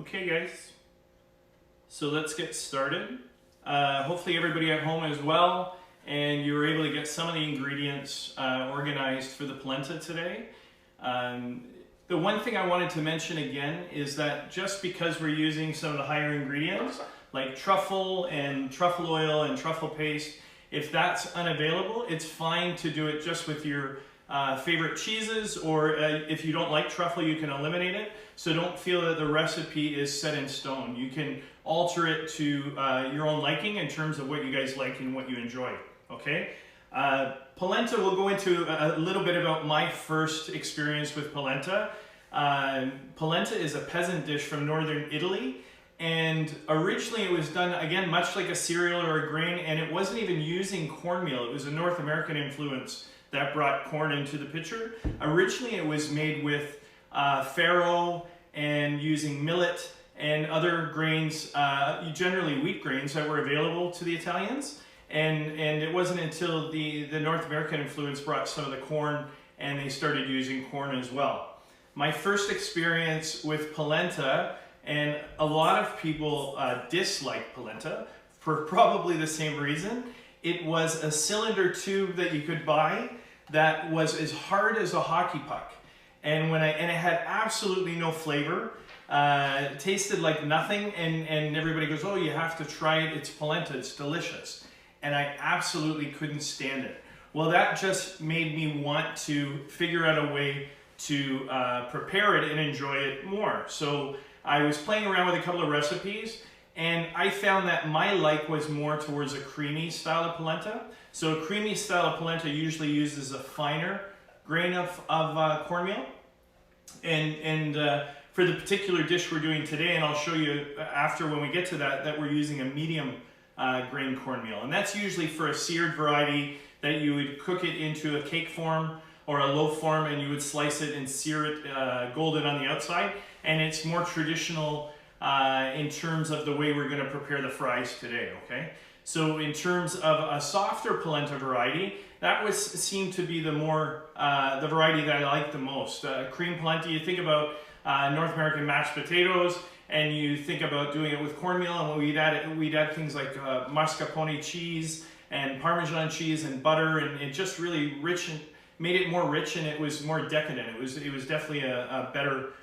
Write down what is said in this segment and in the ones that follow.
Okay guys, so let's get started. Hopefully everybody at home is well and you were able to get some of the ingredients organized for the polenta today. The one thing I wanted to mention again is that just because we're using some of the higher ingredients like truffle and truffle oil and truffle paste, if that's unavailable, it's fine to do it just with your favorite cheeses, or if you don't like truffle, you can eliminate it. So don't feel that the recipe is set in stone. You can alter it to your own liking in terms of what you guys like and what you enjoy, okay? Polenta, we'll go into a little bit about my first experience with polenta. Polenta is a peasant dish from northern Italy, and originally it was done, again, much like a cereal or a grain, and it wasn't even using cornmeal. It was a North American influence that brought corn into the picture. Originally it was made with farro and using millet and other grains, generally wheat grains that were available to the Italians. And it wasn't until the North American influence brought some of the corn and they started using corn as well. My first experience with polenta, and a lot of people dislike polenta for probably the same reason. It was a cylinder tube that you could buy that was as hard as a hockey puck. And it had absolutely no flavor. It tasted like nothing, and everybody goes, oh, you have to try it, it's polenta, it's delicious. And I absolutely couldn't stand it. Well, that just made me want to figure out a way to prepare it and enjoy it more. So I was playing around with a couple of recipes, and I found that my like was more towards a creamy style of polenta. So a creamy style of polenta usually uses a finer grain of cornmeal. And for the particular dish we're doing today, and I'll show you after when we get to that we're using a medium grain cornmeal. And that's usually for a seared variety that you would cook it into a cake form or a loaf form, and you would slice it and sear it golden on the outside. And it's more traditional in terms of the way we're going to prepare the fries today, okay? So in terms of a softer polenta variety, that seemed to be the variety that I like the most. Cream polenta, you think about North American mashed potatoes, and you think about doing it with cornmeal, and we'd add things like mascarpone cheese and Parmesan cheese and butter, and it just really made it more rich, and it was more decadent. It was definitely a better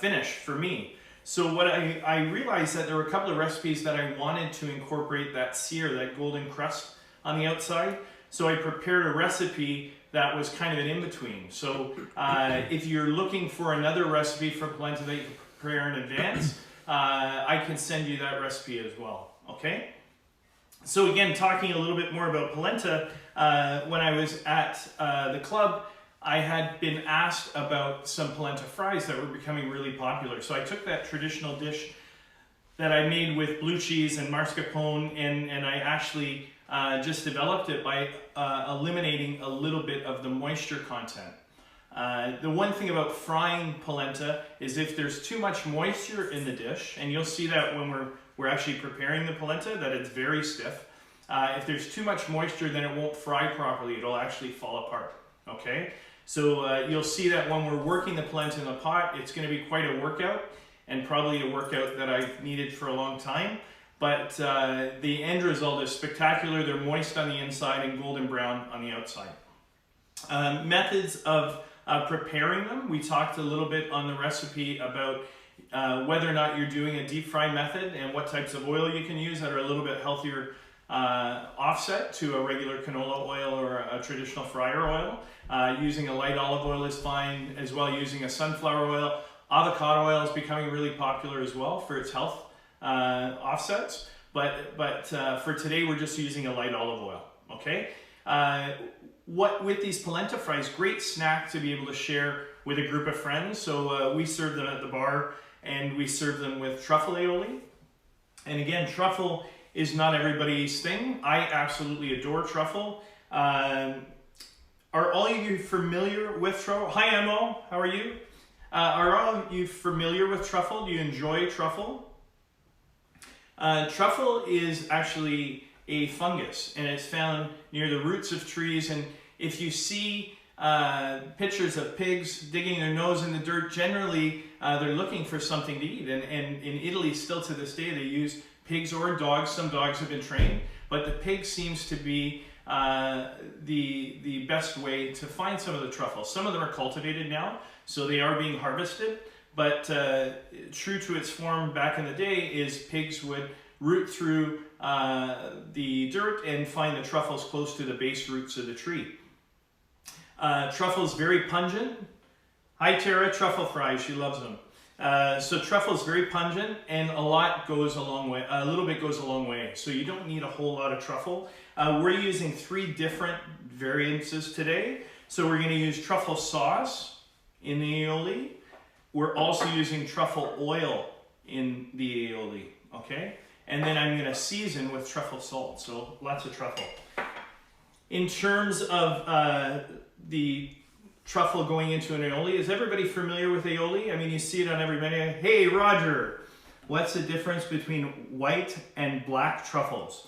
finish for me. So what I realized that there were a couple of recipes that I wanted to incorporate that sear, that golden crust on the outside. So I prepared a recipe that was kind of an in-between. So if you're looking for another recipe for polenta that you can prepare in advance, I can send you that recipe as well, okay? So again, talking a little bit more about polenta, when I was at the club, I had been asked about some polenta fries that were becoming really popular. So I took that traditional dish that I made with blue cheese and mascarpone, and I actually just developed it by eliminating a little bit of the moisture content. The one thing about frying polenta is if there's too much moisture in the dish, and you'll see that when we're actually preparing the polenta, that it's very stiff. If there's too much moisture, then it won't fry properly. It'll actually fall apart, okay? So you'll see that when we're working the polenta in the pot, it's going to be quite a workout, and probably a workout that I've needed for a long time. But the end result is spectacular. They're moist on the inside and golden brown on the outside. Methods of preparing them. We talked a little bit on the recipe about whether or not you're doing a deep fry method and what types of oil you can use that are a little bit healthier offset to a regular canola oil or a traditional fryer oil. Using a light olive oil is fine, as well using a sunflower oil. Avocado oil is becoming really popular as well for its health offsets, but for today we're just using a light olive oil, okay? With these polenta fries, great snack to be able to share with a group of friends. So we serve them at the bar, and we serve them with truffle aioli. And again, truffle is not everybody's thing. I absolutely adore truffle. Are all of you familiar with truffle? Hi, Emo, how are you? Are all of you familiar with truffle? Do you enjoy truffle? Truffle is actually a fungus, and it's found near the roots of trees. And if you see pictures of pigs digging their nose in the dirt. Generally, they're looking for something to eat. And in Italy, still to this day, they use pigs or dogs. Some dogs have been trained, but the pig seems to be the best way to find some of the truffles. Some of them are cultivated now, so they are being harvested. But true to its form back in the day is pigs would root through the dirt and find the truffles close to the base roots of the tree. Truffle is very pungent. Hi Tara, truffle fries, she loves them. So truffle is very pungent, and a lot goes a long way. A little bit goes a long way. So you don't need a whole lot of truffle. We're using 3 different variances today. So we're going to use truffle sauce in the aioli. We're also using truffle oil in the aioli. Okay, and then I'm going to season with truffle salt. So lots of truffle. In terms of the truffle going into an aioli, is everybody familiar with aioli? I mean, you see it on every menu. Hey, Roger, what's the difference between white and black truffles?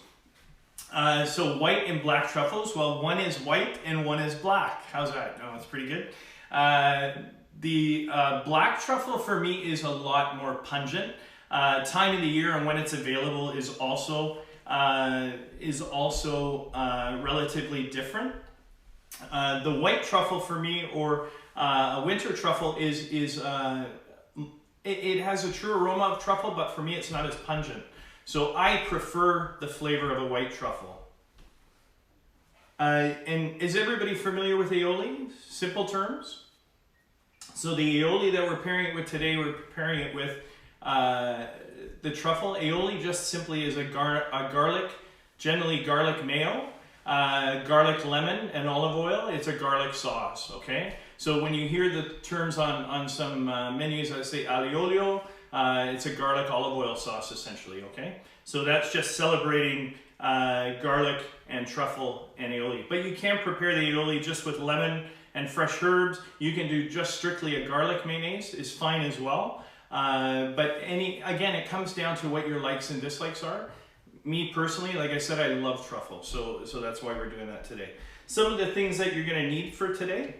So white and black truffles, well, one is white and one is black. How's that? No, that's pretty good. The black truffle for me is a lot more pungent. Time of the year and when it's available is also relatively different. The white truffle for me, or a winter truffle, it has a true aroma of truffle, but for me it's not as pungent. So I prefer the flavor of a white truffle. And is everybody familiar with aioli? Simple terms. So the aioli that we're pairing it with today, we're preparing it with the truffle. Aioli just simply is a garlic, generally garlic mayo, garlic lemon and olive oil. It's a garlic sauce, okay? So when you hear the terms on some menus that say aiolio, it's a garlic olive oil sauce essentially, okay? So that's just celebrating garlic and truffle and aioli. But you can prepare the aioli just with lemon and fresh herbs. You can do just strictly a garlic mayonnaise, is fine as well. But again, it comes down to what your likes and dislikes are. Me personally, like I said, I love truffle, so that's why we're doing that today. Some of the things that you're going to need for today: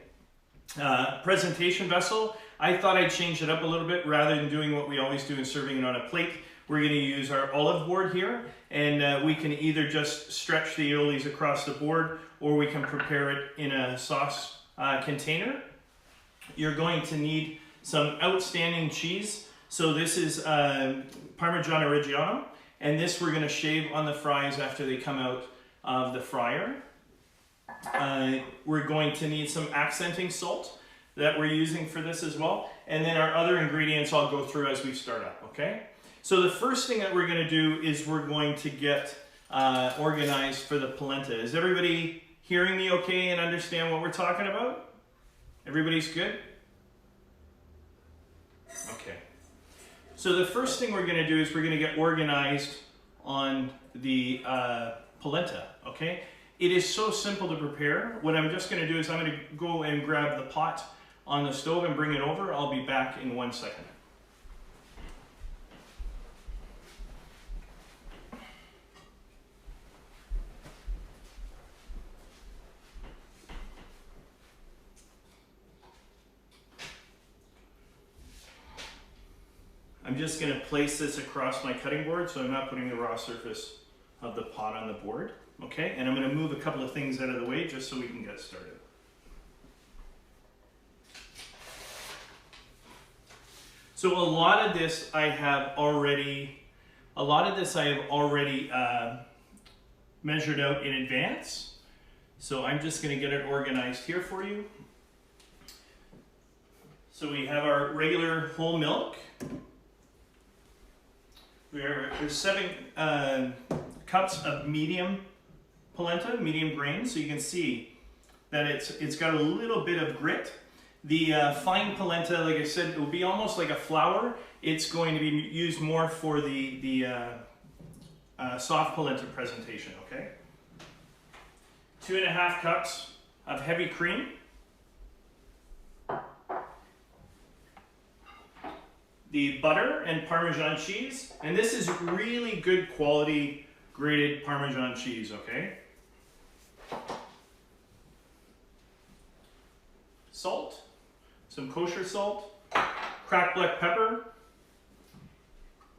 presentation vessel. I thought I'd change it up a little bit. Rather than doing what we always do and serving it on a plate, we're going to use our olive board here, and we can either just stretch the aiolis across the board, or we can prepare it in a sauce container. You're going to need some outstanding cheese. So this is Parmesan Reggiano. And this we're going to shave on the fries after they come out of the fryer. We're going to need some accenting salt that we're using for this as well. And then our other ingredients I'll go through as we start up, okay? So the first thing that we're going to do is we're going to get organized for the polenta. Is everybody hearing me okay and understand what we're talking about? Everybody's good? Okay. So the first thing we're going to do is we're going to get organized on the polenta, okay? It is so simple to prepare. What I'm just going to do is I'm going to go and grab the pot on the stove and bring it over. I'll be back in 1 second. I'm just going to place this across my cutting board so I'm not putting the raw surface of the pot on the board, okay? And I'm going to move a couple of things out of the way just so we can get started. So a lot of this I have already measured out in advance. So I'm just going to get it organized here for you. So we have our regular whole milk. There's 7 cups of medium polenta, medium grain, so you can see that it's got a little bit of grit. The fine polenta, like I said, it will be almost like a flour. It's going to be used more for the soft polenta presentation, okay? 2.5 cups of heavy cream. The butter and Parmesan cheese, and this is really good quality grated Parmesan cheese, okay? some kosher salt, cracked black pepper,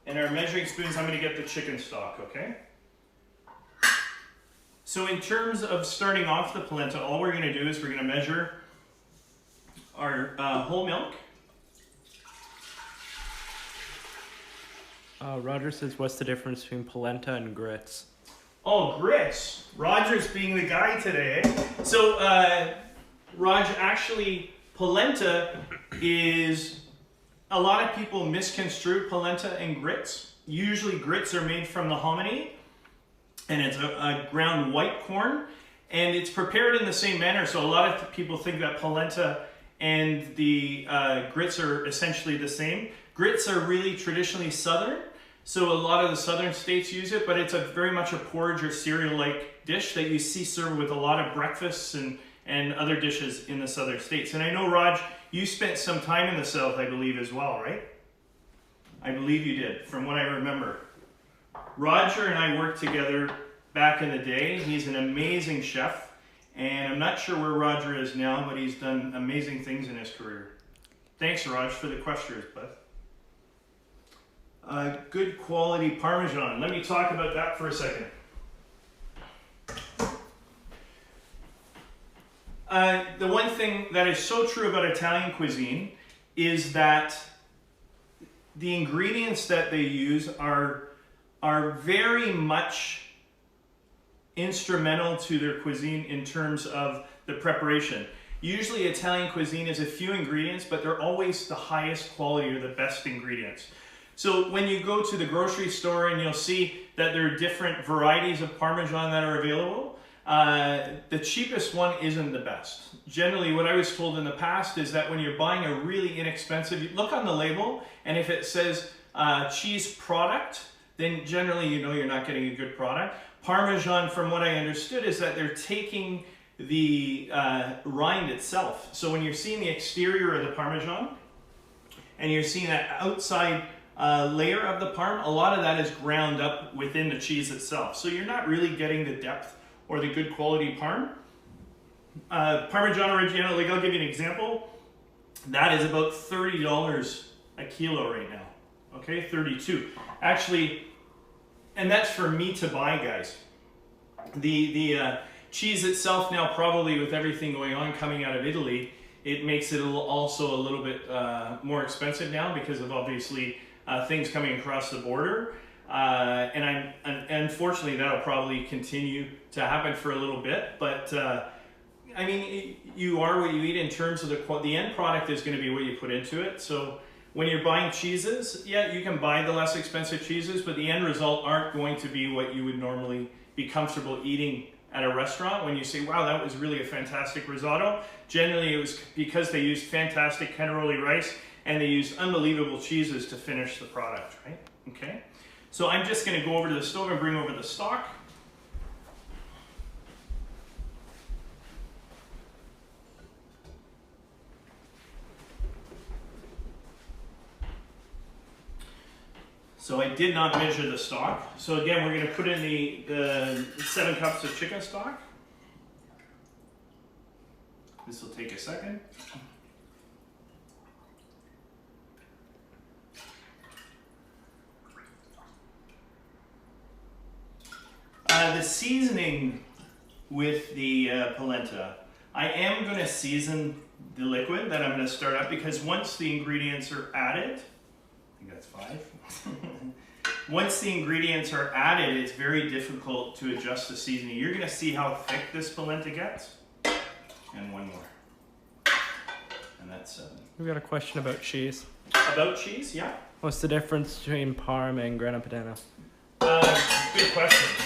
and our measuring spoons, I'm going to get the chicken stock, okay? So in terms of starting off the polenta, all we're going to do is we're going to measure our whole milk. Roger says, what's the difference between polenta and grits? Oh, grits. Roger's being the guy today. So, Raj, actually, polenta is, a lot of people misconstrue polenta and grits. Usually grits are made from the hominy, and it's a ground white corn, and it's prepared in the same manner. So a lot of people think that polenta and the grits are essentially the same. Grits are really traditionally southern, so a lot of the southern states use it, but it's very much a porridge or cereal-like dish that you see served with a lot of breakfasts and other dishes in the southern states. And I know, Raj, you spent some time in the south, I believe, as well, right? I believe you did, from what I remember. Roger and I worked together back in the day. He's an amazing chef, and I'm not sure where Roger is now, but he's done amazing things in his career. Thanks, Raj, for the questions, bud. Good quality Parmesan. Let me talk about that for a second. The one thing that is so true about Italian cuisine is that the ingredients that they use are very much instrumental to their cuisine in terms of the preparation. Usually Italian cuisine is a few ingredients, but they're always the highest quality or the best ingredients. So when you go to the grocery store and you'll see that there are different varieties of Parmesan that are available, the cheapest one isn't the best. Generally, what I was told in the past is that when you're buying a really inexpensive, you look on the label, and if it says cheese product, then generally you know you're not getting a good product. Parmesan, from what I understood, is that they're taking the rind itself. So when you're seeing the exterior of the Parmesan, and you're seeing that outside layer of the parm, a lot of that is ground up within the cheese itself. So you're not really getting the depth or the good quality parm. Parmesan Reggiano, like I'll give you an example. That is about $30 a kilo right now. Okay, 32. Actually, and that's for me to buy, guys. The cheese itself now, probably with everything going on coming out of Italy, it makes it also a little bit more expensive now because of obviously things coming across the border. And unfortunately, that'll probably continue to happen for a little bit. But I mean, you are what you eat in terms of the end product is going to be what you put into it. So when you're buying cheeses, yeah, you can buy the less expensive cheeses, but the end result aren't going to be what you would normally be comfortable eating at a restaurant. When you say, wow, that was really a fantastic risotto, generally it was because they used fantastic cannelloni rice and they used unbelievable cheeses to finish the product, right? Okay. So I'm just going to go over to the stove and bring over the stock. So I did not measure the stock. So again, we're going to put in the 7 cups of chicken stock. This will take a second. The seasoning with the polenta, I am going to season the liquid that I'm going to start up because once the ingredients are added, I think that's 5. Once the ingredients are added, it's very difficult to adjust the seasoning. You're going to see how thick this polenta gets. And one more. And that's 7. We've got a question about cheese. About cheese, yeah. What's the difference between Parm and Grana Padano? Good question.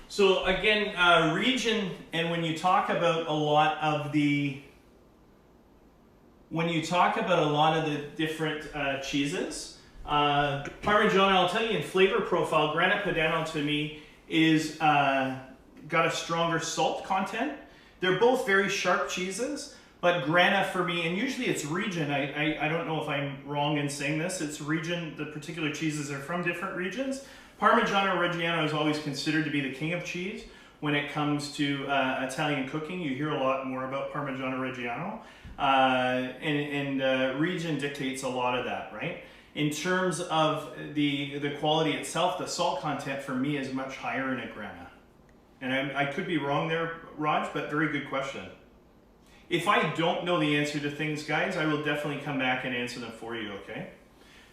So again, region, and when you talk about a lot of the different cheeses, Parmesan, I'll tell you in flavor profile, Grana Padano to me is got a stronger salt content. They're both very sharp cheeses, but Grana for me, and usually it's region, I don't know if I'm wrong in saying this, it's region, the particular cheeses are from different regions. Parmigiano Reggiano is always considered to be the king of cheese when it comes to Italian cooking. You hear a lot more about Parmigiano Reggiano. region dictates a lot of that, right? In terms of the quality itself, the salt content for me is much higher in a grana. And I could be wrong there, Raj, but very good question. If I don't know the answer to things, guys, I will definitely come back and answer them for you, okay?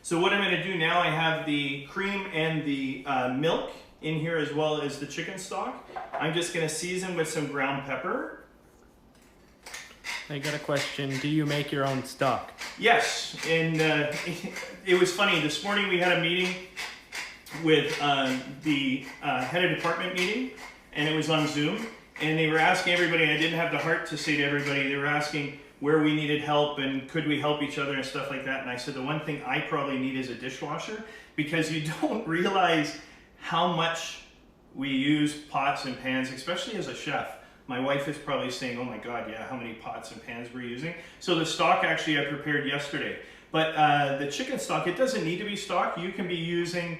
So what I'm going to do now, I have the cream and the milk in here as well as the chicken stock. I'm just going to season with some ground pepper. I got a question. Do you make your own stock? Yes, and it was funny. This morning we had a meeting with the head of department meeting, and it was on Zoom. And they were asking everybody, and I didn't have the heart to say to everybody, they were asking where we needed help and could we help each other and stuff like that. And I said, the one thing I probably need is a dishwasher, because you don't realize how much we use pots and pans, especially as a chef. My wife is probably saying, oh my God, yeah, how many pots and pans we're using. So the stock actually I prepared yesterday. But the chicken stock, it doesn't need to be stock. You can be using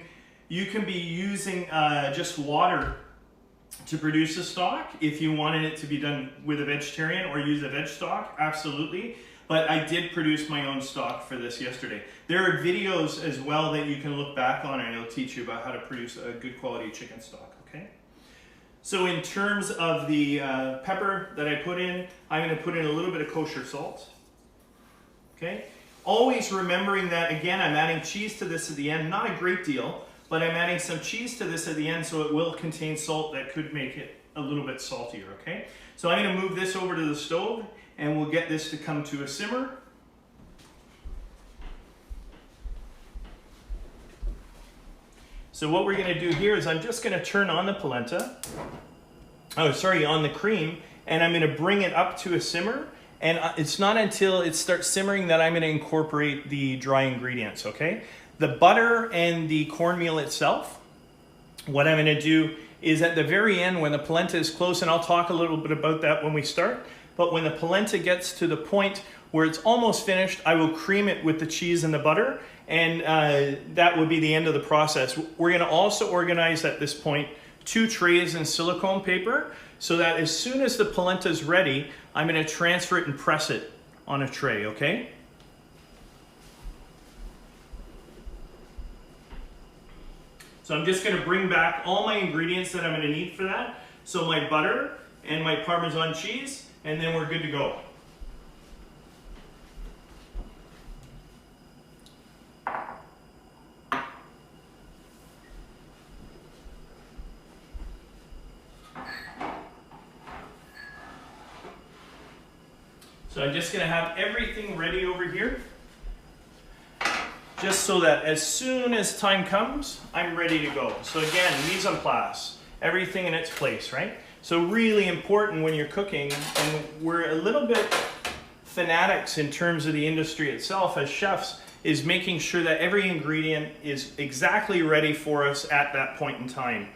just water to produce the stock. If you wanted it to be done with a vegetarian or use a veg stock, absolutely. But I did produce my own stock for this yesterday. There are videos as well that you can look back on, and it'll teach you about how to produce a good quality chicken stock, okay? So in terms of the pepper that I put in, I'm going to put in a little bit of kosher salt, okay? Always remembering that, again, I'm adding cheese to this at the end, not a great deal, but I'm adding some cheese to this at the end, so it will contain salt that could make it a little bit saltier, okay? So I'm going to move this over to the stove, and we'll get this to come to a simmer. So what we're going to do here is I'm just going to turn on the polenta, on the cream, and I'm going to bring it up to a simmer. And it's not until it starts simmering that I'm going to incorporate the dry ingredients, okay? The butter and the cornmeal itself, what I'm going to do is at the very end when the polenta is close, and I'll talk a little bit about that when we start, but when the polenta gets to the point where it's almost finished, I will cream it with the cheese and the butter, and that will be the end of the process. We're going to also organize at this point 2 trays in silicone paper, so that as soon as the polenta is ready, I'm going to transfer it and press it on a tray, okay? So I'm just going to bring back all my ingredients that I'm going to need for that. So my butter and my Parmesan cheese, and then we're good to go. So I'm just going to have everything ready over here, just so that as soon as time comes, I'm ready to go. So again, mise en place, everything in its place, right? So really important when you're cooking, and we're a little bit fanatics in terms of the industry itself as chefs, is making sure that every ingredient is exactly ready for us at that point in time.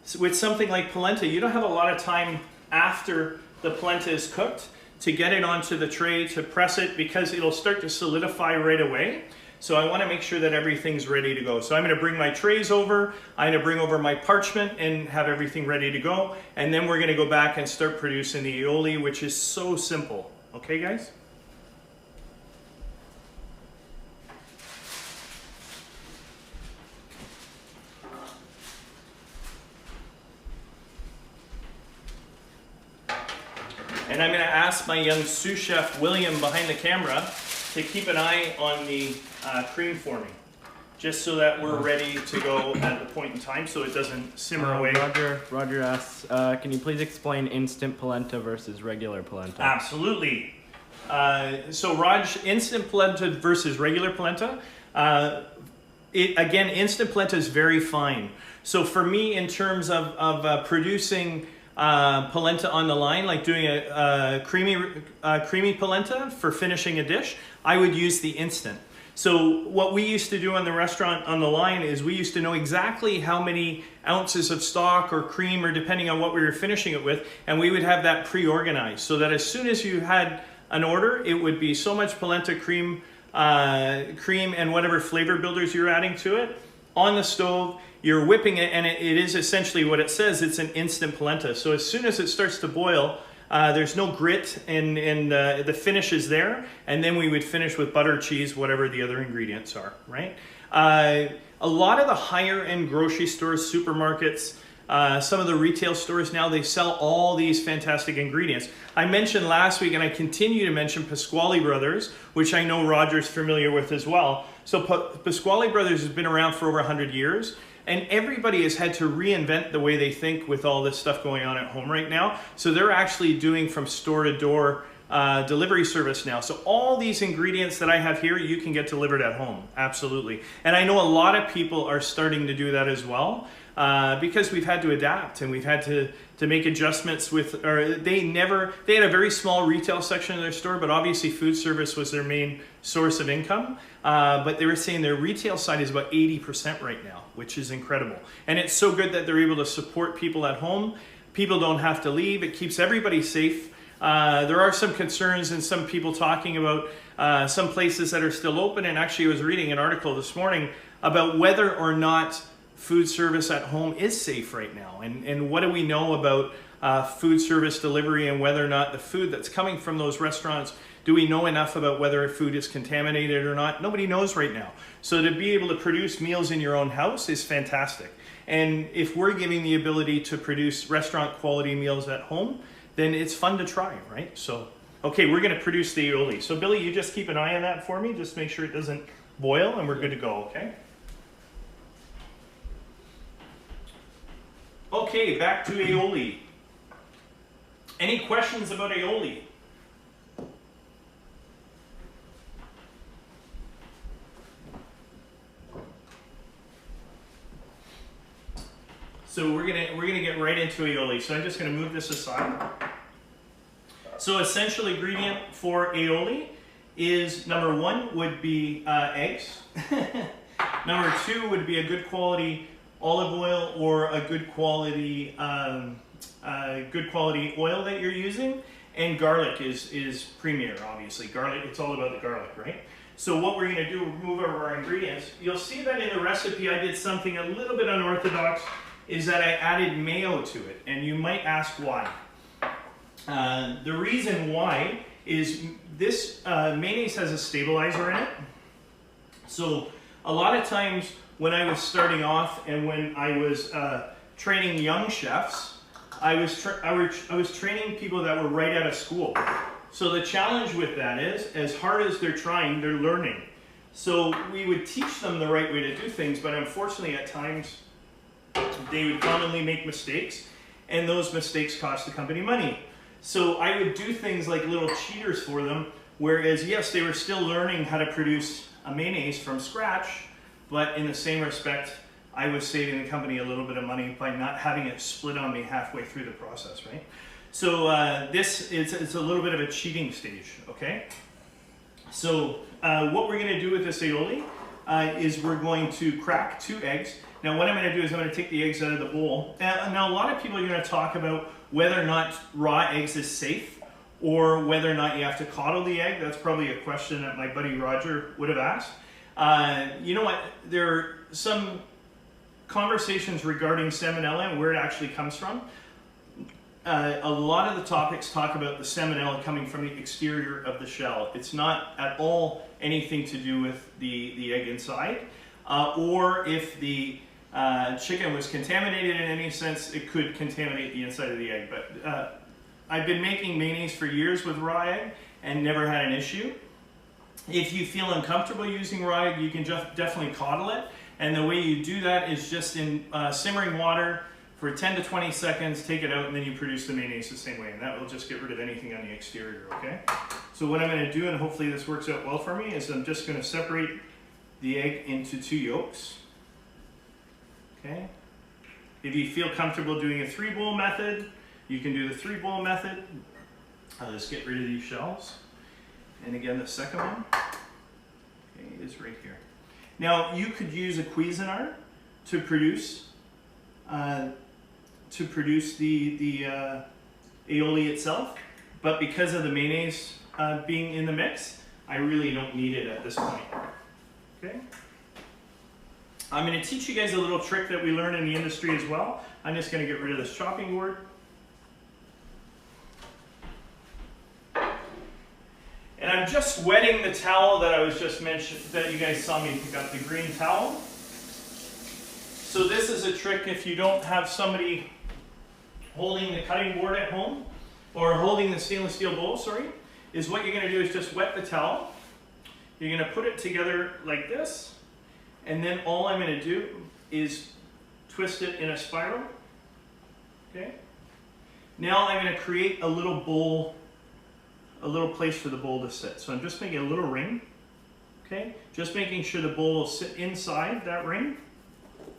So with something like polenta, you don't have a lot of time after the polenta is cooked to get it onto the tray, to press it, because it'll start to solidify right away. So I want to make sure that everything's ready to go. So I'm going to bring my trays over, I'm going to bring over my parchment and have everything ready to go. And then we're going to go back and start producing the aioli, which is so simple. Okay, guys? And I'm going to ask my young sous chef, William, behind the camera, to keep an eye on the cream for me, just so that we're ready to go at the point in time, so it doesn't simmer away. Roger asks, can you please explain instant polenta versus regular polenta? Absolutely. So Raj, instant polenta versus regular polenta. Again, instant polenta is very fine. So for me, in terms of producing polenta on the line, like doing a creamy polenta for finishing a dish, I would use the instant. So what we used to do on the restaurant on the line is we used to know exactly how many ounces of stock or cream, or depending on what we were finishing it with, and we would have that pre-organized so that as soon as you had an order, it would be so much polenta cream and whatever flavor builders you're adding to it on the stove. You're whipping it, and it is essentially what it says. It's an instant polenta. So as soon as it starts to boil, There's no grit, and the finish is there. And then we would finish with butter, cheese, whatever the other ingredients are, right? A lot of the higher end grocery stores, supermarkets, some of the retail stores now, they sell all these fantastic ingredients. I mentioned last week, and I continue to mention Pasquale Brothers, which I know Roger's familiar with as well. So Pasquale Brothers has been around for over 100 years, and everybody has had to reinvent the way they think with all this stuff going on at home right now. So they're actually doing from store to door delivery service now. So all these ingredients that I have here, you can get delivered at home, absolutely. And I know a lot of people are starting to do that as well. Because we've had to adapt, and we've had to make adjustments with, or they had a very small retail section of their store, but obviously food service was their main source of income. But they were saying their retail side is about 80% right now, which is incredible. And it's so good that they're able to support people at home. People don't have to leave. It keeps everybody safe. There are some concerns and some people talking about some places that are still open. And actually I was reading an article this morning about whether or not food service at home is safe right now, and what do we know about food service delivery, and whether or not the food that's coming from those restaurants, do we know enough about whether food is contaminated or not? Nobody knows right now. So to be able to produce meals in your own house is fantastic. And if we're giving the ability to produce restaurant quality meals at home, then it's fun to try, right? So, okay, we're gonna produce the aioli. So Billy, you just keep an eye on that for me, just make sure it doesn't boil, and we're good to go, okay? Okay, back to aioli. Any questions about aioli? So we're gonna get right into aioli. So I'm just gonna move this aside. So essential ingredient for aioli is, number one would be eggs. Number two would be a good quality olive oil, or a good quality oil that you're using, and garlic is premier, obviously. Garlic, it's all about the garlic, right? So what we're gonna do, move over our ingredients. You'll see that in the recipe I did something a little bit unorthodox, is that I added mayo to it, and you might ask why. The reason why is this mayonnaise has a stabilizer in it. So a lot of times when I was starting off, and when I was training young chefs, I was training people that were right out of school. So the challenge with that is, as hard as they're trying, they're learning. So we would teach them the right way to do things, but unfortunately at times they would commonly make mistakes, and those mistakes cost the company money. So I would do things like little cheaters for them, whereas yes, they were still learning how to produce a mayonnaise from scratch, but in the same respect, I was saving the company a little bit of money by not having it split on me halfway through the process, right? So it's a little bit of a cheating stage, okay? So what we're gonna do with this aioli is we're going to crack 2 eggs. Now what I'm gonna do is I'm gonna take the eggs out of the bowl. Now a lot of people are gonna talk about whether or not raw eggs is safe, or whether or not you have to coddle the egg. That's probably a question that my buddy Roger would have asked. You know what, there are some conversations regarding salmonella and where it actually comes from. A lot of the topics talk about the salmonella coming from the exterior of the shell. It's not at all anything to do with the egg inside, or if the chicken was contaminated in any sense, it could contaminate the inside of the egg. But I've been making mayonnaise for years with raw egg and never had an issue. If you feel uncomfortable using raw egg, you can just definitely coddle it. And the way you do that is just in simmering water for 10 to 20 seconds, take it out, and then you produce the mayonnaise the same way. And that will just get rid of anything on the exterior, okay? So what I'm gonna do, and hopefully this works out well for me, is I'm just gonna separate the egg into 2 yolks, okay? If you feel comfortable doing a 3-bowl method, you can do the 3-bowl method. I'll just get rid of these shells. And again, the second one, okay, is right here. Now, you could use a Cuisinart to produce the aioli itself, but because of the mayonnaise being in the mix, I really don't need it at this point. Okay. I'm going to teach you guys a little trick that we learned in the industry as well. I'm just going to get rid of this chopping board. just wetting the towel that I was just mentioned, that you guys saw me pick up, the green towel. So this is a trick if you don't have somebody holding the cutting board at home, or holding the stainless steel bowl, sorry, is what you're going to do is just wet the towel. You're going to put it together like this, and then all I'm going to do is twist it in a spiral. Okay. Now I'm going to create a little bowl, a little place for the bowl to sit. So I'm just making a little ring. Okay. Just making sure the bowl will sit inside that ring,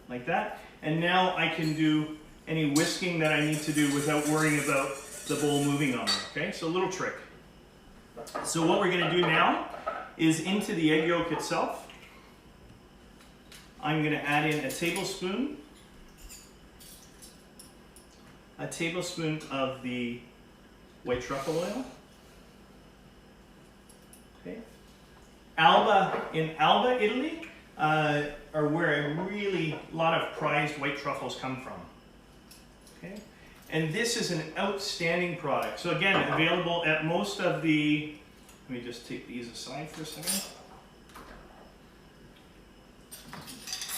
like that. And now I can do any whisking that I need to do without worrying about the bowl moving on me. Okay. So a little trick. So what we're going to do now is into the egg yolk itself, I'm going to add in a tablespoon of the white truffle oil. Okay. In Alba, Italy, are where a lot of prized white truffles come from. Okay. And this is an outstanding product. So again, available at most of the, let me just take these aside for a second.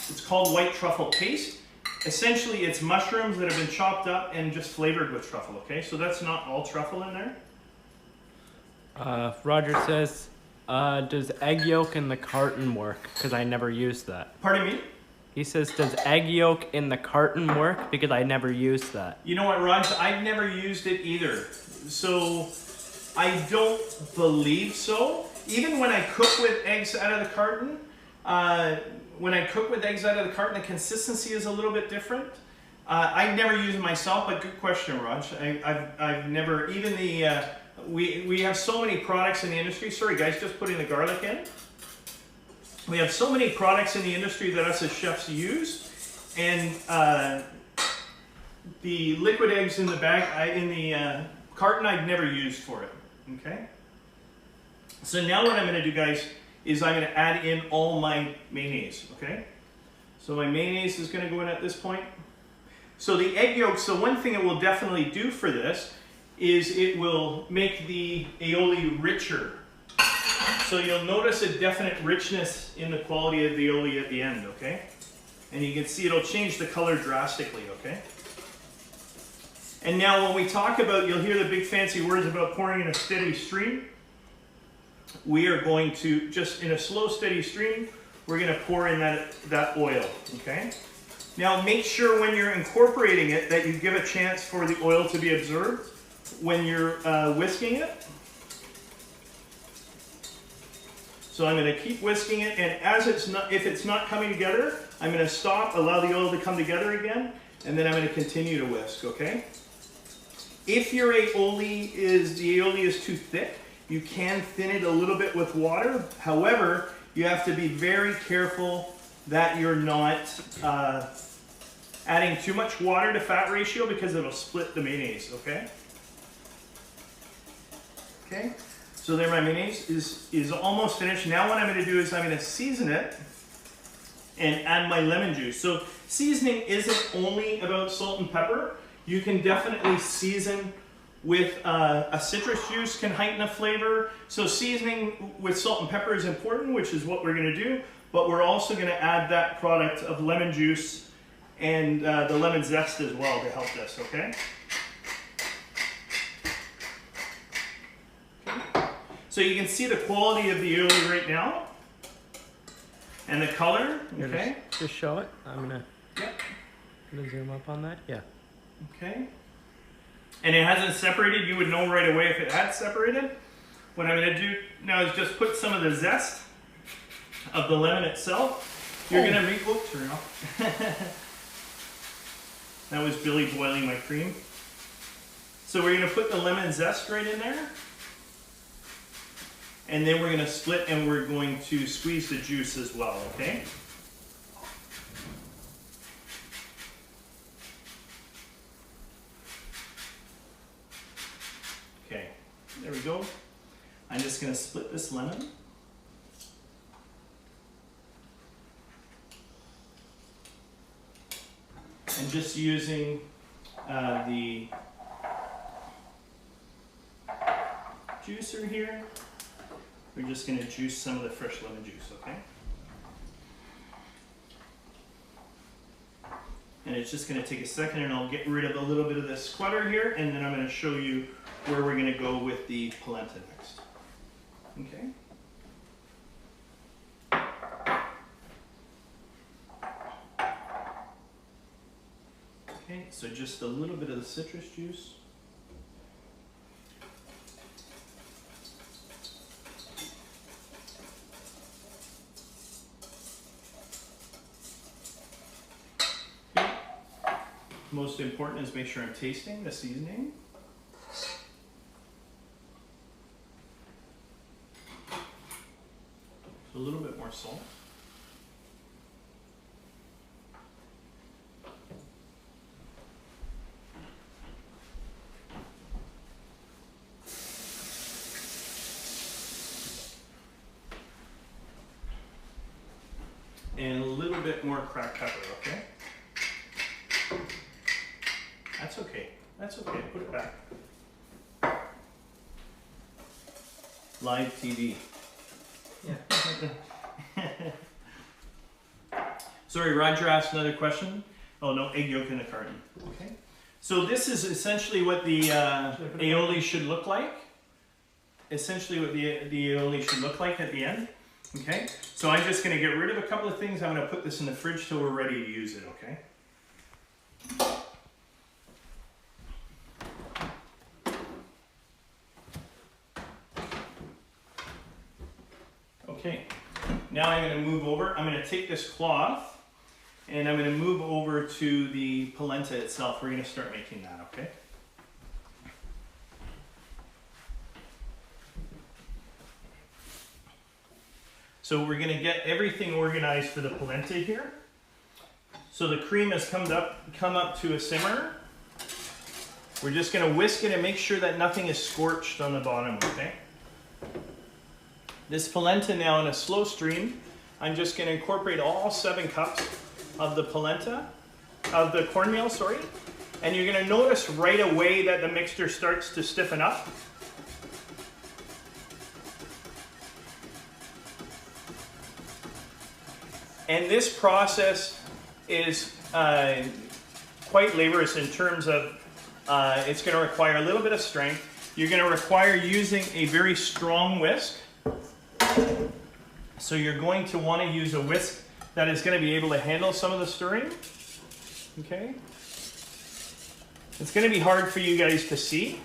It's called white truffle paste. Essentially, it's mushrooms that have been chopped up and just flavored with truffle, okay? So that's not all truffle in there. Roger says, does egg yolk in the carton work? Because I never used that. Pardon me? He says, does egg yolk in the carton work? Because I never used that. You know what, Raj? I've never used it either. So I don't believe so. Even when I cook with eggs out of the carton, the consistency is a little bit different. I never use it myself, but good question, Raj. I've never, even the, we have so many products in the industry. Sorry guys, just putting the garlic in. We have so many products in the industry that us as chefs use, and the liquid eggs in the bag, in the carton, I've never used for it, okay? So now what I'm gonna do, guys, is I'm gonna add in all my mayonnaise, okay? So my mayonnaise is gonna go in at this point. So the egg yolk, so one thing it will definitely do for this is it will make the aioli richer. So you'll notice a definite richness in the quality of the aioli at the end, okay? And you can see it'll change the color drastically, okay? And now when we talk about, you'll hear the big fancy words about pouring in a steady stream. We are going to, just in a slow steady stream, we're going to pour in that oil, okay? Now make sure when you're incorporating it that you give a chance for the oil to be absorbed when you're whisking it. So I'm going to keep whisking it, and as if it's not coming together, I'm going to stop, allow the oil to come together again, and then I'm going to continue to whisk, okay? If your aioli is too thick, you can thin it a little bit with water. However, you have to be very careful that you're not adding too much water to fat ratio because it'll split the mayonnaise, okay? Okay, so there my mayonnaise is almost finished. Now what I'm gonna do is I'm gonna season it and add my lemon juice. So seasoning isn't only about salt and pepper. You can definitely season with a citrus juice can heighten a flavor. So seasoning with salt and pepper is important, which is what we're gonna do, but we're also gonna add that product of lemon juice and the lemon zest as well to help this, okay? So you can see the quality of the aioli right now and the color, okay? Just show it. I'm gonna Yep. zoom up on that, yeah. Okay. And it hasn't separated. You would know right away if it had separated. What I'm going to do now is just put some of the zest of the lemon itself. You're going to make, oops, turn off. That was Billy boiling my cream. So we're going to put the lemon zest right in there. And then we're going to split and we're going to squeeze the juice as well, okay? Okay, there we go. I'm just going to split this lemon. And just using the juicer here, we're just going to juice some of the fresh lemon juice, okay? And it's just going to take a second, and I'll get rid of a little bit of the squatter here, and then I'm going to show you where we're going to go with the polenta next. Okay? Okay, so just a little bit of the citrus juice. Okay. Most important is make sure I'm tasting the seasoning. So a little bit more salt. And a little bit more cracked pepper, okay? That's okay. That's okay. Put it back. Live TV. Yeah. Sorry, Roger asked another question. Oh no, egg yolk in a carton. Okay. So this is essentially what the aioli should look like. Essentially what the aioli should look like at the end. Okay, so I'm just going to get rid of a couple of things. I'm going to put this in the fridge till we're ready to use it, okay? Okay, now I'm going to move over. I'm going to take this cloth and I'm going to move over to the polenta itself. We're going to start making that, okay? So we're going to get everything organized for the polenta here. So the cream has come up to a simmer. We're just going to whisk it and make sure that nothing is scorched on the bottom, okay? This polenta now in a slow stream, I'm just going to incorporate all 7 cups of the polenta, of the cornmeal, sorry. And you're going to notice right away that the mixture starts to stiffen up. And this process is quite laborious in terms of it's going to require a little bit of strength. You're going to require using a very strong whisk. So you're going to want to use a whisk that is going to be able to handle some of the stirring. Okay? It's going to be hard for you guys to see.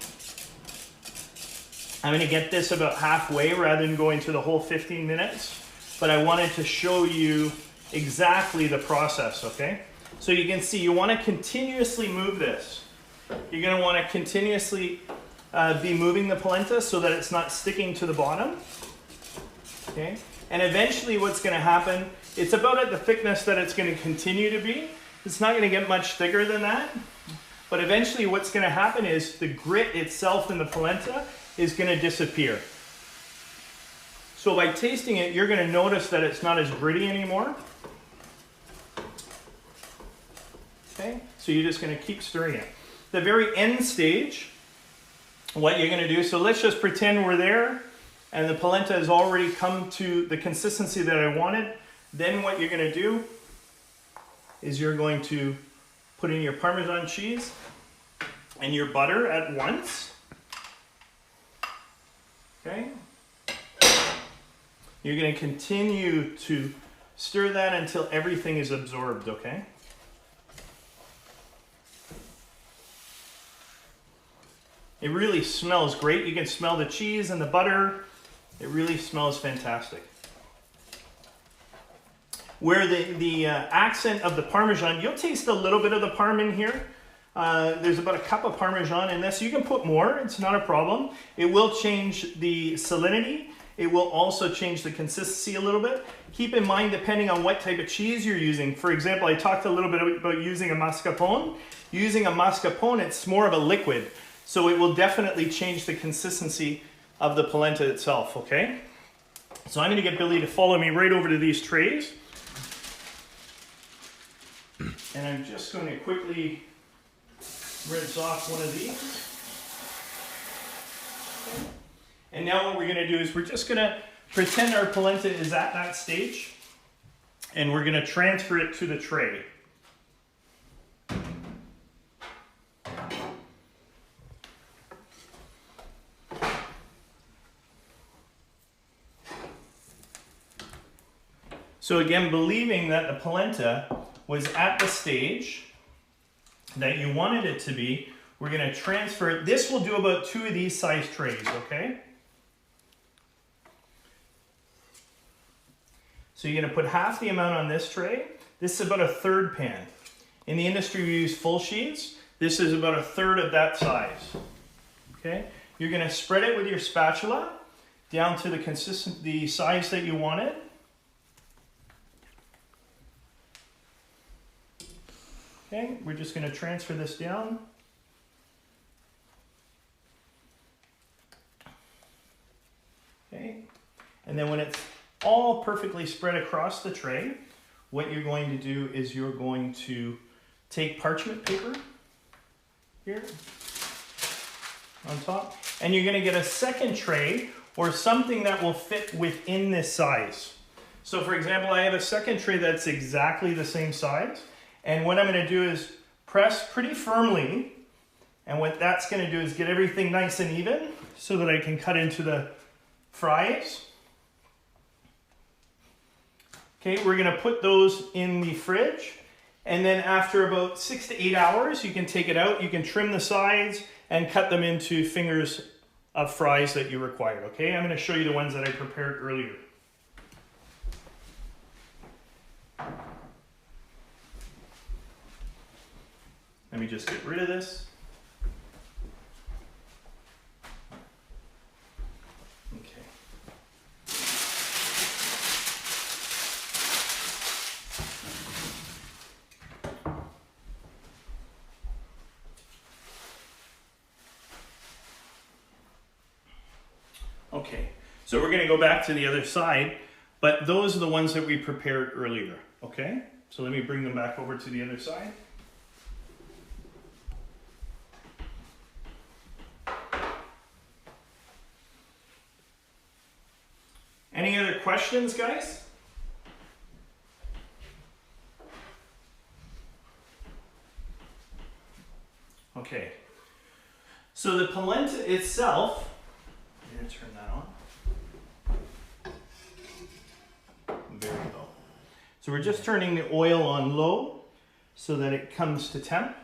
I'm going to get this about halfway rather than going to the whole 15 minutes. But I wanted to show you exactly the process, okay? So you can see you want to continuously move this. You're going to want to continuously be moving the polenta so that it's not sticking to the bottom, okay? And eventually what's going to happen, it's about at the thickness that it's going to continue to be. It's not going to get much thicker than that, but eventually what's going to happen is the grit itself in the polenta is going to disappear. So by tasting it, you're going to notice that it's not as gritty anymore. Okay, so you're just going to keep stirring it. The very end stage, what you're going to do, so let's just pretend we're there and the polenta has already come to the consistency that I wanted. Then what you're going to do is you're going to put in your Parmesan cheese and your butter at once. Okay. You're going to continue to stir that until everything is absorbed, okay? It really smells great. You can smell the cheese and the butter. It really smells fantastic. Where the accent of the Parmesan, you'll taste a little bit of the Parm in here. There's about a cup of Parmesan in this. You can put more, it's not a problem. It will change the salinity. It will also change the consistency a little bit. Keep in mind, depending on what type of cheese you're using. For example, I talked a little bit about using a mascarpone. Using a mascarpone, it's more of a liquid. So it will definitely change the consistency of the polenta itself, okay? So I'm gonna get Billy to follow me right over to these trays. And I'm just going to quickly rinse off one of these. And now what we're going to do is we're just going to pretend our polenta is at that stage, and we're going to transfer it to the tray. So again, believing that the polenta was at the stage that you wanted it to be, we're going to transfer it. This will do about 2 of these size trays, okay? So you're going to put half the amount on this tray. This is about a 1/3 pan. In the industry, we use full sheets. This is about a 1/3 of that size, okay? You're going to spread it with your spatula down to the size that you want it. Okay, we're just going to transfer this down. Okay, and then when it's all perfectly spread across the tray, what you're going to do is you're going to take parchment paper here on top, and you're going to get a second tray or something that will fit within this size. So for example, I have a second tray that's exactly the same size. And what I'm going to do is press pretty firmly, and what that's going to do is get everything nice and even so that I can cut into the fries. Okay, we're going to put those in the fridge, and then after about 6 to 8 hours, you can take it out, you can trim the sides and cut them into fingers of fries that you require. Okay, I'm going to show you the ones that I prepared earlier. Let me just get rid of this. Okay. Okay, so we're going to go back to the other side, but those are the ones that we prepared earlier, okay? So let me bring them back over to the other side. Any other questions, guys? Okay. So the polenta itself, I'm going to turn that on. There we go. So we're just turning the oil on low so that it comes to temp.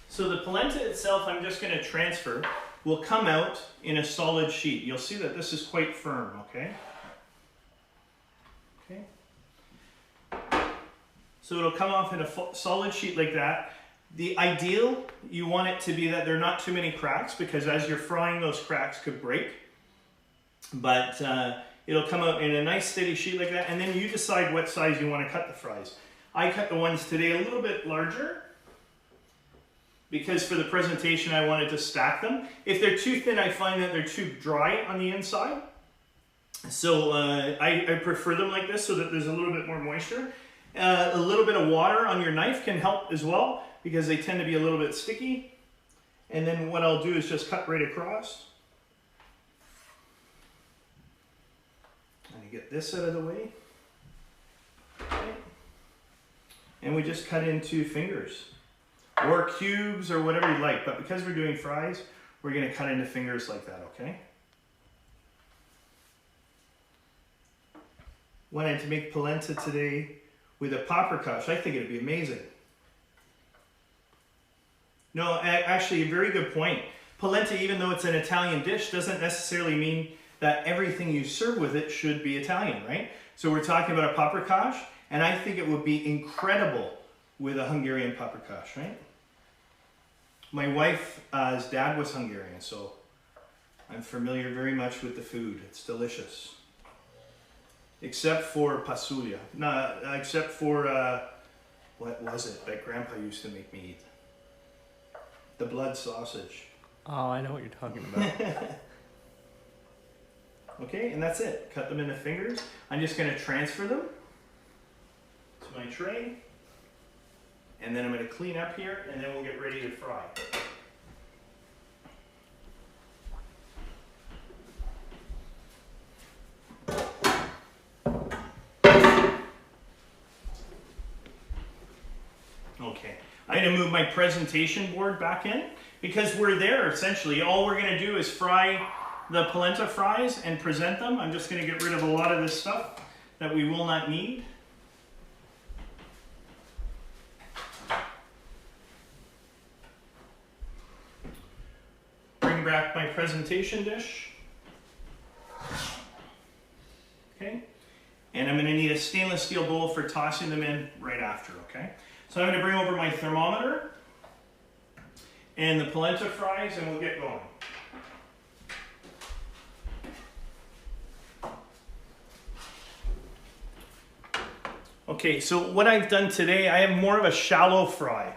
So the polenta itself, I'm just going to transfer, will come out in a solid sheet. You'll see that this is quite firm, okay? Okay. So it'll come off in a solid sheet like that. The ideal, you want it to be that there are not too many cracks, because as you're frying, those cracks could break. But it'll come out in a nice steady sheet like that, and then you decide what size you want to cut the fries. I cut the ones today a little bit larger, because for the presentation I wanted to stack them. If they're too thin, I find that they're too dry on the inside. So I prefer them like this so that there's a little bit more moisture. A little bit of water on your knife can help as well, because they tend to be a little bit sticky. And then what I'll do is just cut right across. And you get this out of the way. Okay. And we just cut into fingers. Or cubes, or whatever you like. But because we're doing fries, we're going to cut into fingers like that, okay? Wanted to make polenta today with a paprikash. I think it'd be amazing. No, actually, a very good point. Polenta, even though it's an Italian dish, doesn't necessarily mean that everything you serve with it should be Italian, right? So we're talking about a paprikash, and I think it would be incredible with a Hungarian paprikash, right? My wife's dad was Hungarian, so I'm familiar very much with the food. It's delicious. Except for pasulia. No, except for, what was it that Grandpa used to make me eat? The blood sausage. Oh, I know what you're talking about. Okay, and that's it. Cut them into fingers. I'm just going to transfer them to my tray. And then I'm going to clean up here, and then we'll get ready to fry. I'm going to move my presentation board back in because we're there essentially. All we're going to do is fry the polenta fries and present them. I'm just going to get rid of a lot of this stuff that we will not need. Bring back my presentation dish. Okay. And I'm going to need a stainless steel bowl for tossing them in right after, okay? So I'm going to bring over my thermometer and the polenta fries and we'll get going. Okay, so what I've done today, I have more of a shallow fry.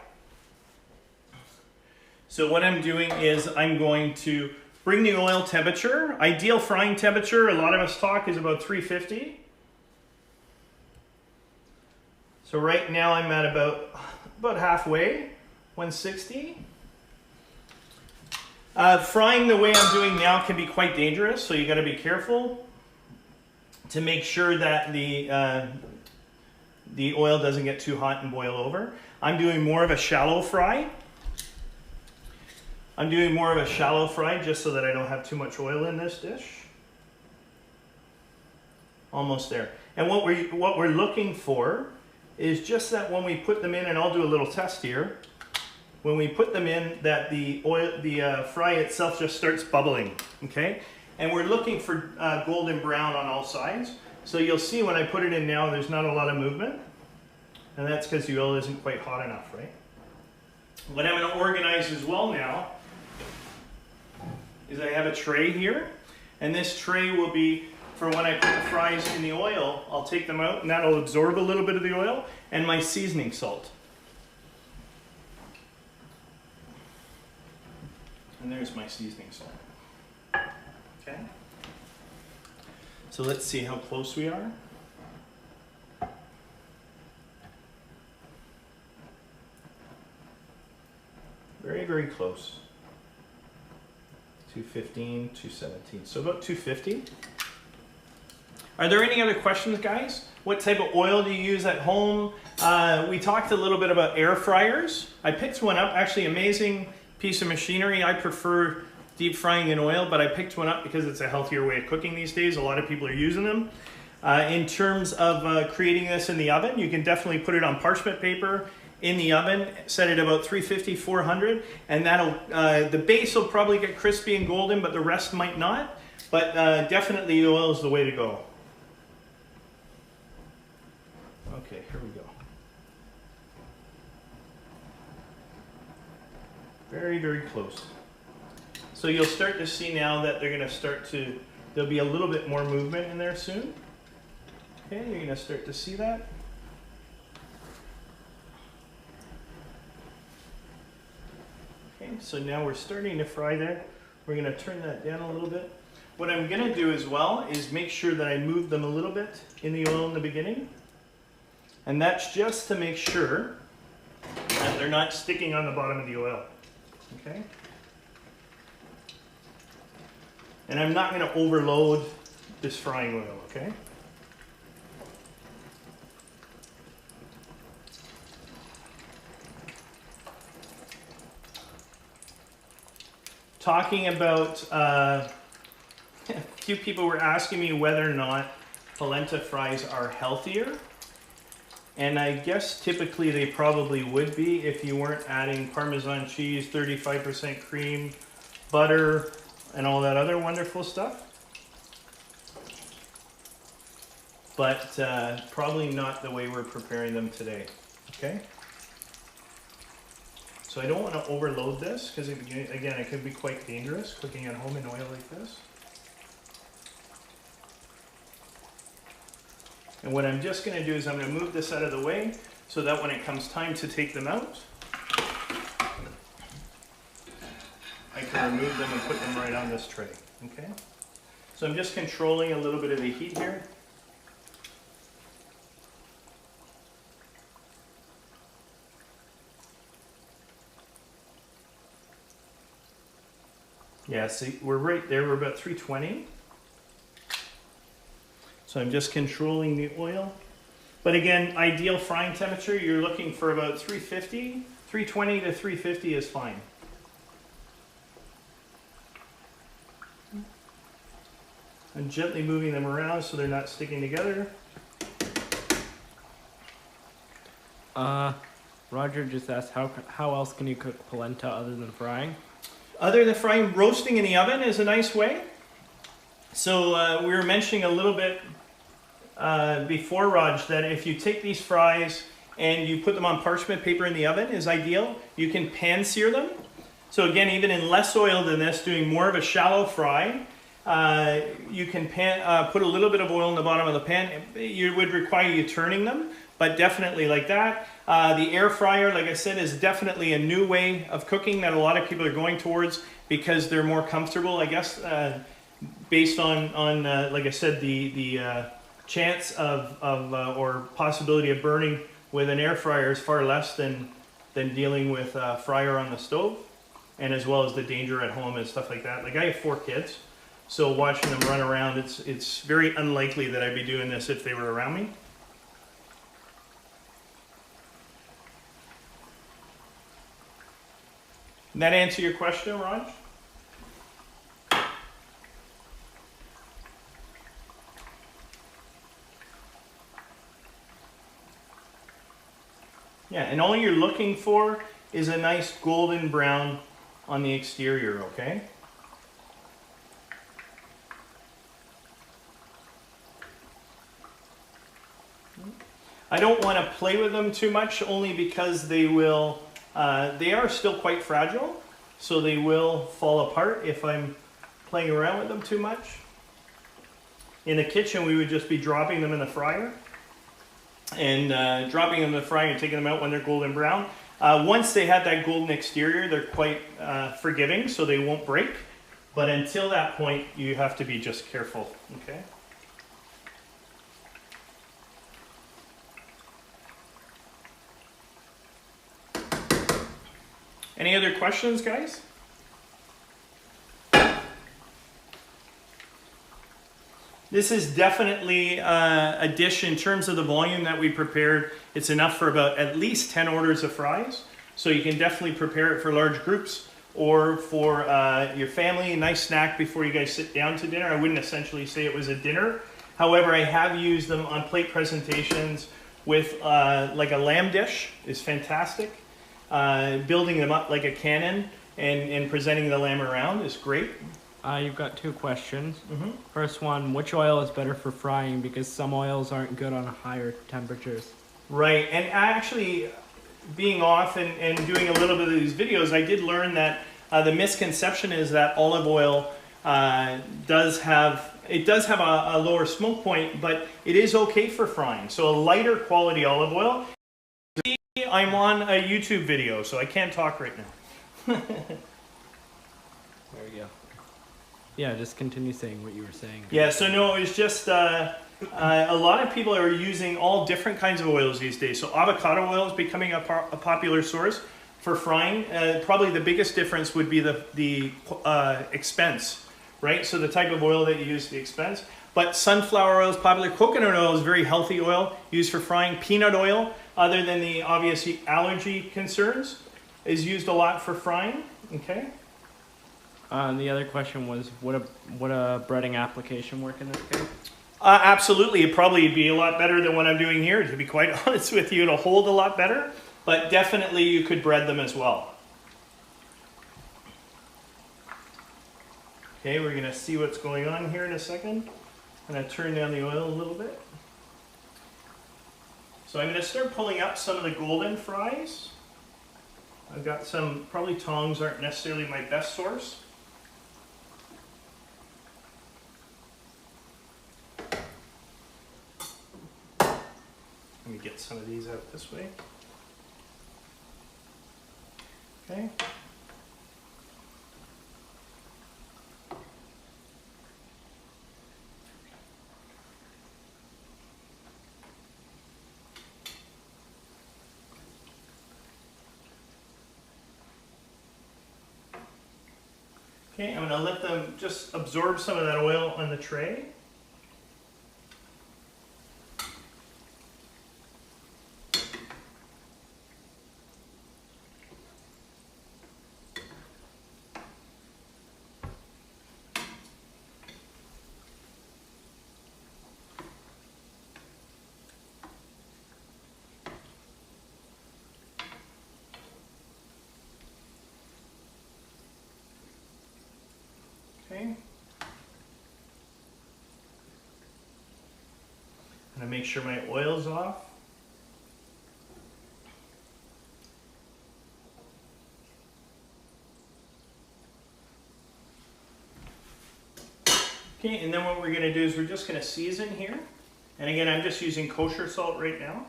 So what I'm doing is I'm going to bring the oil temperature. Ideal frying temperature, a lot of us talk, is about 350. So right now I'm at about halfway, 160. Frying the way I'm doing now can be quite dangerous, so you got to be careful to make sure that the oil doesn't get too hot and boil over. I'm doing more of a shallow fry. Just so that I don't have too much oil in this dish. Almost there. And what we're looking for is just that when we put them in, and I'll do a little test here, when we put them in, that the fry itself just starts bubbling, okay? And we're looking for golden brown on all sides. So you'll see when I put it in now, there's not a lot of movement. And that's because the oil isn't quite hot enough, right? What I'm going to organize as well now is I have a tray here. And this tray will be for when I put the fries in the oil. I'll take them out and that'll absorb a little bit of the oil and my seasoning salt. And there's my seasoning salt. Okay. So let's see how close we are. Very, very close. 215, 217. So about 250. Are there any other questions, guys? What type of oil do you use at home? We talked a little bit about air fryers. I picked one up, actually amazing piece of machinery. I prefer deep frying in oil, but I picked one up because it's a healthier way of cooking these days. A lot of people are using them. In terms of creating this in the oven, you can definitely put it on parchment paper in the oven, set it about 350, 400, and that'll, the base will probably get crispy and golden, but the rest might not. But definitely oil is the way to go. Okay, here we go. Very, very close. So you'll start to see now that they're going to start to, there'll be a little bit more movement in there soon. Okay, you're going to start to see that. Okay, so now we're starting to fry there. We're going to turn that down a little bit. What I'm going to do as well is make sure that I move them a little bit in the oil in the beginning. And that's just to make sure that they're not sticking on the bottom of the oil. Okay? And I'm not going to overload this frying oil, okay? Talking about, a few people were asking me whether or not polenta fries are healthier. And I guess typically they probably would be if you weren't adding Parmesan cheese, 35% cream, butter, and all that other wonderful stuff. But probably not the way we're preparing them today, okay? So I don't want to overload this because, again, it can be quite dangerous cooking at home in oil like this. And what I'm just going to do is I'm going to move this out of the way so that when it comes time to take them out, I can remove them and put them right on this tray, okay? So I'm just controlling a little bit of the heat here. Yeah, see, we're right there, we're about 320. So I'm just controlling the oil. But again, ideal frying temperature, you're looking for about 350, 320 to 350 is fine. I'm gently moving them around so they're not sticking together. Roger just asked how else can you cook polenta other than frying? Other than frying, roasting in the oven is a nice way. So we were mentioning a little bit before, Raj, that if you take these fries and you put them on parchment paper in the oven is ideal. You can pan sear them. So again, even in less oil than this, doing more of a shallow fry, you can put a little bit of oil in the bottom of the pan. It would require you turning them, but definitely like that. The air fryer, like I said, is definitely a new way of cooking that a lot of people are going towards because they're more comfortable, I guess, based on like I said, the chance of or possibility of burning with an air fryer is far less than dealing with a fryer on the stove, and as well as the danger at home and stuff like that. Like I have 4 kids, so watching them run around, it's very unlikely that I'd be doing this if they were around me. Did that answer your question, Raj? Yeah, and all you're looking for is a nice golden brown on the exterior, okay? I don't want to play with them too much, only because they will, they are still quite fragile, so they will fall apart if I'm playing around with them too much. In the kitchen, we would just be dropping them in the fryer and dropping them in the fryer and taking them out when they're golden brown. Once they have that golden exterior, they're quite forgiving, so they won't break. But until that point, you have to be just careful, okay? Any other questions, guys? This is definitely a dish in terms of the volume that we prepared. It's enough for about at least 10 orders of fries. So you can definitely prepare it for large groups or for your family, a nice snack before you guys sit down to dinner. I wouldn't essentially say it was a dinner. However, I have used them on plate presentations with like a lamb dish is fantastic. Building them up like a cannon and presenting the lamb around is great. You've got 2 questions. First one, which oil is better for frying? Because some oils aren't good on higher temperatures. Right, and actually being off and doing a little bit of these videos, I did learn that the misconception is that olive oil does have a lower smoke point, but it is okay for frying. So a lighter quality olive oil. I'm on a YouTube video, so I can't talk right now. There we go. Yeah, just continue saying what you were saying. Yeah, so no, it's just a lot of people are using all different kinds of oils these days. So avocado oil is becoming a popular source for frying. Probably the biggest difference would be the expense, right? So the type of oil that you use, the expense. But sunflower oil is popular. Coconut oil is very healthy oil used for frying. Peanut oil, other than the obvious allergy concerns, is used a lot for frying, okay? The other question was, would a breading application work in this case? Absolutely. It'd probably be a lot better than what I'm doing here, to be quite honest with you. It'll hold a lot better, but definitely you could bread them as well. Okay, we're going to see what's going on here in a second. I'm going to turn down the oil a little bit. So I'm going to start pulling up some of the golden fries. I've got some, probably tongs aren't necessarily my best source. Let me get some of these out this way. Okay. Okay, I'm going to let them just absorb some of that oil on the tray. gonna make sure my oil's off. Okay, and then what we're gonna do is we're just gonna season here. And again, I'm just using kosher salt right now.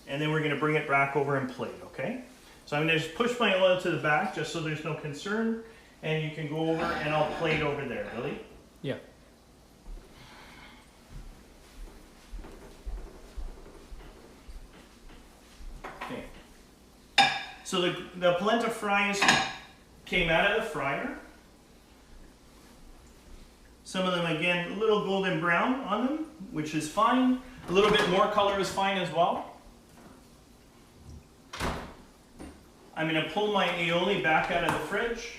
And then we're gonna bring it back over and plate, okay? So I'm gonna just push my oil to the back just so there's no concern. And you can go over and I'll plate over there, Billy. Yeah. Okay. So the polenta fries came out of the fryer. Some of them, again, a little golden brown on them, which is fine. A little bit more color is fine as well. I'm going to pull my aioli back out of the fridge.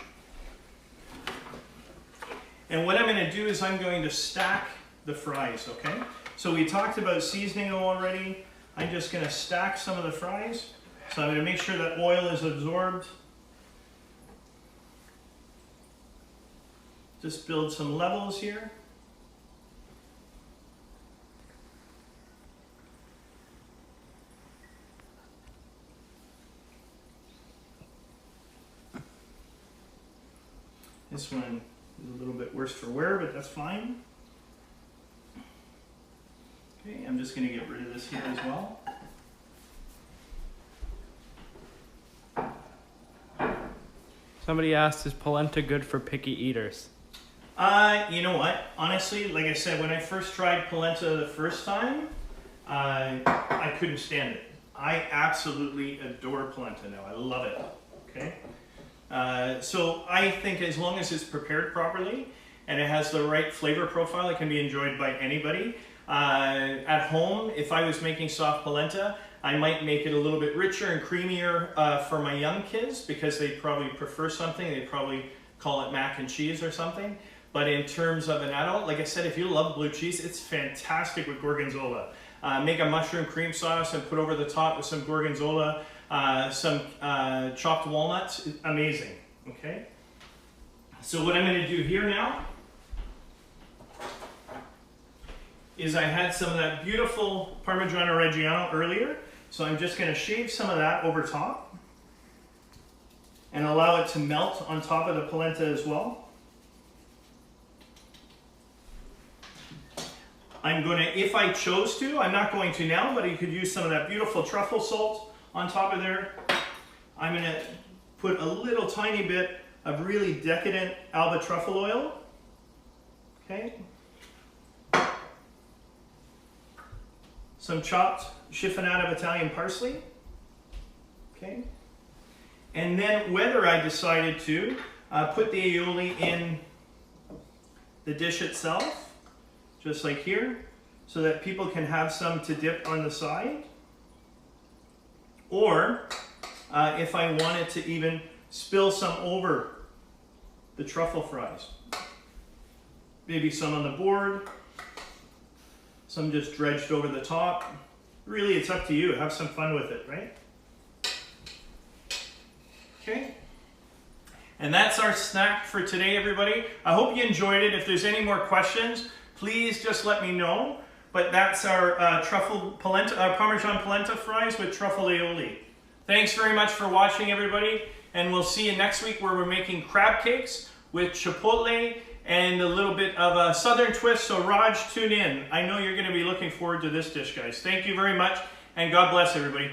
And what I'm going to do is I'm going to stack the fries, okay? So we talked about seasoning already. I'm just going to stack some of the fries. So I'm going to make sure that oil is absorbed. Just build some levels here. This one is a little bit worse for wear, but that's fine. Okay, I'm just going to get rid of this here as well. Somebody asked, is polenta good for picky eaters? You know what? Honestly, like I said, when I first tried polenta the first time, I couldn't stand it. I absolutely adore polenta now. I love it. Okay. So I think as long as it's prepared properly and it has the right flavor profile, it can be enjoyed by anybody. At home, if I was making soft polenta, I might make it a little bit richer and creamier for my young kids because they probably prefer something. They probably call it mac and cheese or something. But in terms of an adult, like I said, if you love blue cheese, it's fantastic with gorgonzola. Make a mushroom cream sauce and put over the top with some gorgonzola, some chopped walnuts. It's amazing, okay? So what I'm going to do here now is I had some of that beautiful Parmigiano Reggiano earlier. So I'm just going to shave some of that over top and allow it to melt on top of the polenta as well. I'm going to, if I chose to, I'm not going to now, but you could use some of that beautiful truffle salt on top of there. I'm going to put a little tiny bit of really decadent Alba truffle oil. Okay. Some chopped chiffonata of Italian parsley. Okay. And then whether I decided to put the aioli in the dish itself, just like here, so that people can have some to dip on the side. Or if I wanted to even spill some over the truffle fries. Maybe some on the board, some just dredged over the top. Really, it's up to you. Have some fun with it, right? Okay. And that's our snack for today, everybody. I hope you enjoyed it. If there's any more questions, please just let me know. But that's our Parmesan Polenta fries with truffle aioli. Thanks very much for watching, everybody. And we'll see you next week where we're making crab cakes with chipotle and a little bit of a southern twist. So Raj, tune in. I know you're going to be looking forward to this dish, guys. Thank you very much, and God bless everybody.